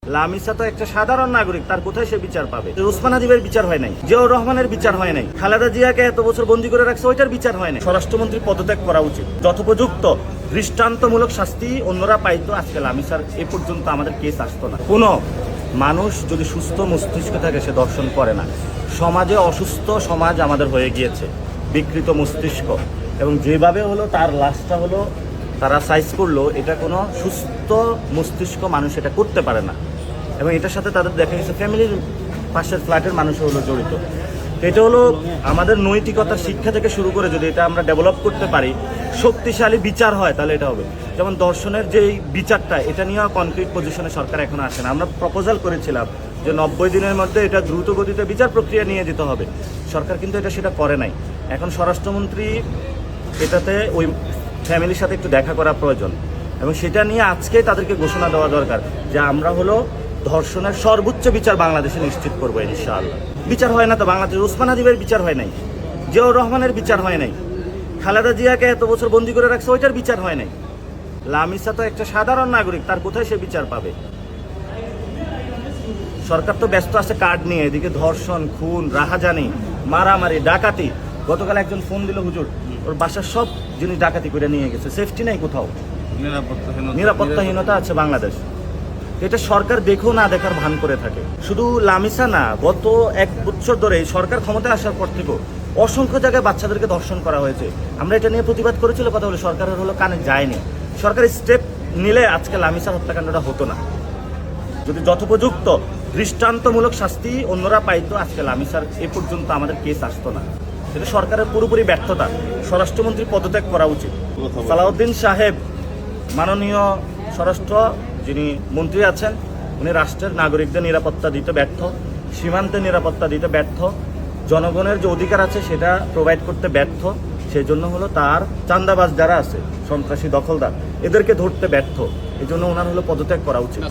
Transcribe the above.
লামিসা তো একটা সাধারণ নাগরিক, তার কোথায় সে বিচার পাবে? ওসমান হাদিবের বিচার হয় নাই, জিয়াউর রহমানের বিচার হয় নাই, খালেদা জিয়াকে এত বছর বন্দী করে রাখছে ওইটার বিচার হয় নাই। স্বরাষ্ট্রমন্ত্রী পদত্যাগ করা উচিত, যথোপযুক্ত দৃষ্টান্তমূলক শাস্তি অন্যরা পাইতো, আজকে লামিসার এ পর্যন্ত আমাদের কেস আসতো না। কোনো মানুষ যদি সুস্থ মস্তিষ্ক থাকে সে দর্শন করে না। সমাজে অসুস্থ সমাজ আমাদের হয়ে গিয়েছে, বিকৃত মস্তিষ্ক, এবং যেভাবে হলো তার লাশটা হলো তারা সাইজ করলো, এটা কোনো সুস্থ মস্তিষ্ক মানুষ এটা করতে পারে না। এবং এটার সাথে তাদের দেখা গেছে ফ্যামিলির পাশের ফ্ল্যাটের মানুষও হলো জড়িত। এটা হলো আমাদের নৈতিকতার শিক্ষা থেকে শুরু করে যদি এটা আমরা ডেভেলপ করতে পারি, শক্তিশালী বিচার হয়, তাহলে এটা হবে। যেমন দর্শনের যেই বিচারটা, এটা নিয়ে কনক্রিট পজিশনে সরকার এখনো আসে না। আমরা প্রপোজাল করেছিলাম যে 90 দিনের মধ্যে এটা দ্রুত গতিতে বিচার প্রক্রিয়া নিয়ে যেতে হবে, সরকার কিন্তু এটা সেটা করে নাই। এখন স্বরাষ্ট্রমন্ত্রী এটাতে ওই ফ্যামিলির সাথে একটু দেখা করা প্রয়োজন, এবং সেটা নিয়ে আজকেই তাদেরকে ঘোষণা দেওয়া দরকার যে আমরা হলো ধর্ষণের সর্বোচ্চ বিচার বাংলাদেশে নিশ্চিত করবো ইনশাআল্লাহ। বিচার হয় না তো বাংলাদেশে, ওসমান হাদিবের বিচার হয় নাই, জিয়াউর রহমানের বিচার হয় নাই, খালেদা জিয়াকে এত বছর বন্দী করে রাখছে ওইটার বিচার হয় নাই। লামিসা তো একটা সাধারণ নাগরিক, তার কোথায় সে বিচার পাবে? সরকার তো ব্যস্ত আছে কার্ড নিয়ে, এদিকে ধর্ষণ, খুন, রাহাজানি, মারামারি, ডাকাতি। গতকাল একজন ফোন দিল, হুজুর ওর বাসার সব জিনিস ডাকাতি করে নিয়ে গেছে, সেফটি নাই কোথাও, নিরাপত্তাহীনতা আছে বাংলাদেশ। এটা সরকার দেখেও না দেখার ভান করে থাকে। শুধু লামিসা না, গত 1 বছর ধরে সরকার ক্ষমতায় আসার পর থেকেও অসংখ্য জায়গায় বাচ্চাদেরকে ধর্ষণ করা হয়েছে। আমরা এটা নিয়ে প্রতিবাদ করেছিল, কথা বলে সরকারের হলো কানে যায়নি। সরকার স্টেপ নিলে আজকে লামিসার হত্যাকাণ্ডটা হতো না। যদি যথোপযুক্ত দৃষ্টান্তমূলক শাস্তি অন্যরা পাইতো, আজকে লামিসার এ পর্যন্ত আমাদের কেস আসতো না। এটা সরকারের পুরোপুরি ব্যর্থতা। স্বরাষ্ট্রমন্ত্রী পদত্যাগ করা উচিত। সালাউদ্দিন সাহেব, মাননীয় স্বরাষ্ট্র যিনি মন্ত্রী আছেন, উনি রাষ্ট্রের নাগরিকদের নিরাপত্তা দিতে ব্যর্থ, সীমান্তের নিরাপত্তা দিতে ব্যর্থ, জনগণের যে অধিকার আছে সেটা প্রোভাইড করতে ব্যর্থ। সেই জন্য হলো তার চাঁদাবাজ যারা আছে, সন্ত্রাসী দখলদার, এদেরকে ধরতে ব্যর্থ। এই জন্য ওনার হলো পদত্যাগ করা উচিত।